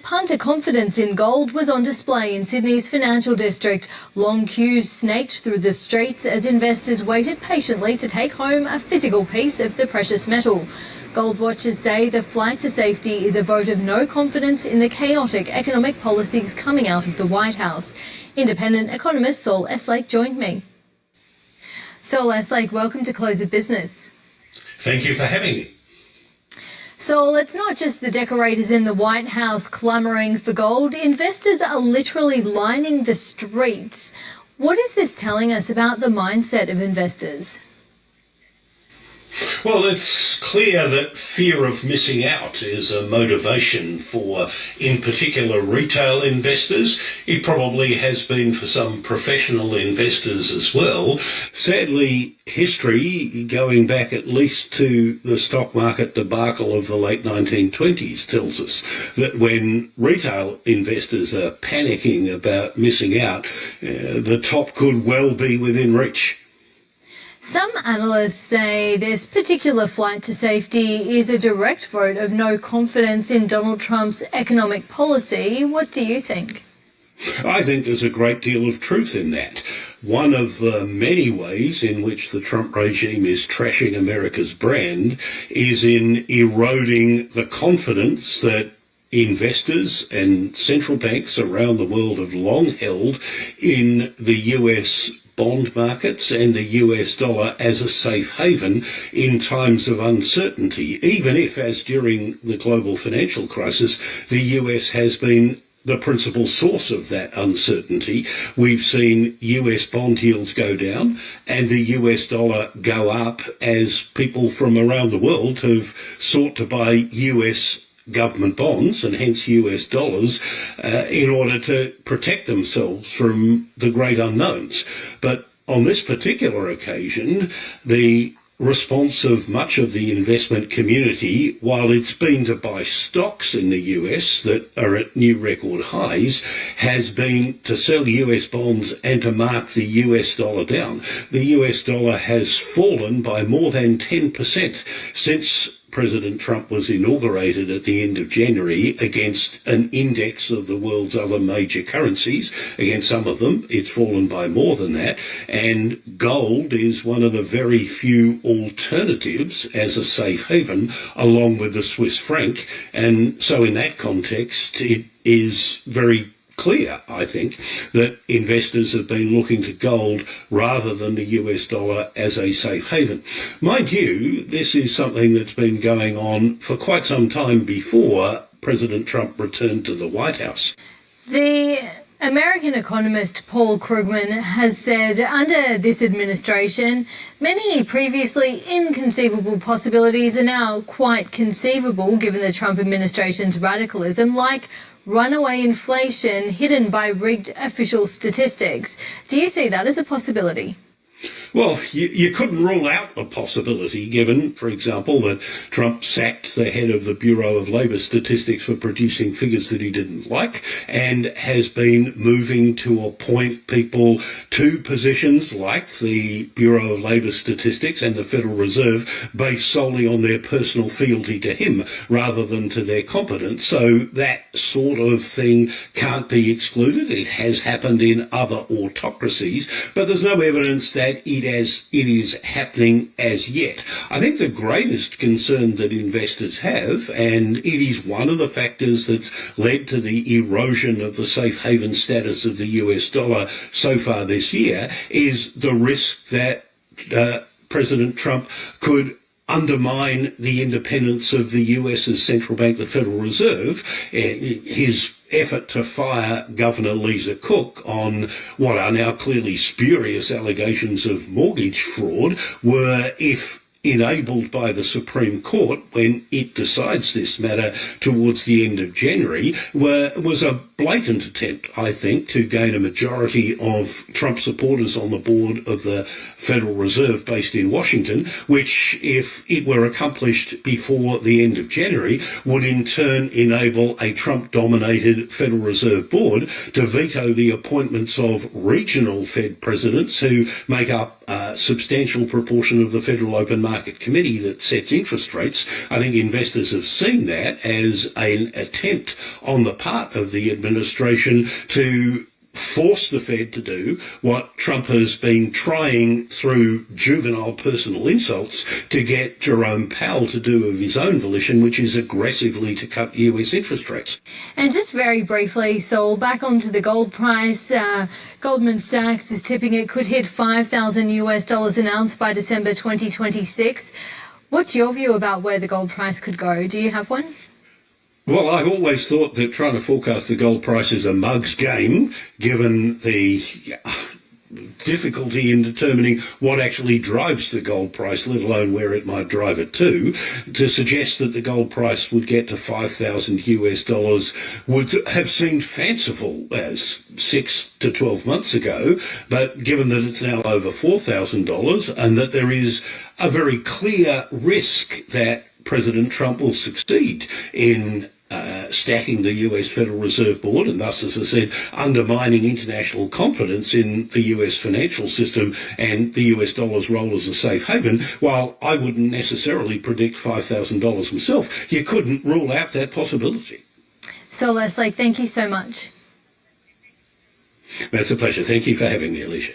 punter confidence in gold was on display in Sydney's financial district. Long queues snaked through the streets as investors waited patiently to take home a physical piece of the precious metal. Gold watchers say the flight to safety is a vote of no confidence in the chaotic economic policies coming out of the White House. Independent economist Saul Eslake joined me. Saul Eslake, welcome to Close of Business. Thank you for having me. Saul, it's not just the decorators in the White House clamouring for gold. Investors are literally lining the streets. What is this telling us about the mindset of investors? Well, it's clear that fear of missing out is a motivation for, in particular, retail investors. It probably has been for some professional investors as well. Sadly, history, going back at least to the stock market debacle of the late 1920s, tells us that when retail investors are panicking about missing out, the top could well be within reach. Some analysts say this particular flight to safety is a direct vote of no confidence in Donald Trump's economic policy. What do you think? I think there's a great deal of truth in that. One of the many ways in which the Trump regime is trashing America's brand is in eroding the confidence that investors and central banks around the world have long held in the US bond markets and the US dollar as a safe haven in times of uncertainty, even if, as during the global financial crisis, the US has been the principal source of that uncertainty. We've seen US bond yields go down and the US dollar go up as people from around the world have sought to buy US government bonds and hence US dollars in order to protect themselves from the great unknowns. But on this particular occasion, the response of much of the investment community, while it's been to buy stocks in the US that are at new record highs, has been to sell US bonds and to mark the US dollar down. The US dollar has fallen by more than 10% since President Trump was inaugurated at the end of January against an index of the world's other major currencies. Against some of them, it's fallen by more than that. And gold is one of the very few alternatives as a safe haven, along with the Swiss franc. And so in that context, it is very clear, I think, that investors have been looking to gold rather than the US dollar as a safe haven. Mind you, this is something that's been going on for quite some time before President Trump returned to the White House. The American economist Paul Krugman has said under this administration, many previously inconceivable possibilities are now quite conceivable given the Trump administration's radicalism, like runaway inflation hidden by rigged official statistics. Do you see that as a possibility? Well, you couldn't rule out the possibility, given, for example, that Trump sacked the head of the Bureau of Labour Statistics for producing figures that he didn't like and has been moving to appoint people to positions like the Bureau of Labour Statistics and the Federal Reserve based solely on their personal fealty to him rather than to their competence. So that sort of thing can't be excluded. It has happened in other autocracies, but there's no evidence that it is happening as yet. I think the greatest concern that investors have, and it is one of the factors that's led to the erosion of the safe haven status of the US dollar so far this year, is the risk that President Trump could undermine the independence of the US's central bank, the Federal Reserve. His effort to fire Governor Lisa Cook on what are now clearly spurious allegations of mortgage fraud were, if enabled by the Supreme Court when it decides this matter towards the end of January, was a blatant attempt, I think, to gain a majority of Trump supporters on the board of the Federal Reserve based in Washington, which, if it were accomplished before the end of January, would in turn enable a Trump-dominated Federal Reserve board to veto the appointments of regional Fed presidents who make up a substantial proportion of the Federal Open Market market committee that sets interest rates. I think investors have seen that as an attempt on the part of the administration to force the Fed to do what Trump has been trying through juvenile personal insults to get Jerome Powell to do of his own volition, which is aggressively to cut US interest rates. And just very briefly, Saul, back onto the gold price. Goldman Sachs is tipping it could hit $5,000 an ounce by December 2026. What's your view about where the gold price could go? Do you have one? Well, I've always thought that trying to forecast the gold price is a mug's game, given the difficulty in determining what actually drives the gold price, let alone where it might drive it to suggest that the gold price would get to $5,000 would have seemed fanciful as 6 to 12 months ago. But given that it's now over $4,000 and that there is a very clear risk that President Trump will succeed in stacking the US Federal Reserve Board and thus, as I said, undermining international confidence in the US financial system and the US dollar's role as a safe haven, while I wouldn't necessarily predict $5,000 myself, you couldn't rule out that possibility. Saul Eslake, thank you so much. It's a pleasure. Thank you for having me, Alicia.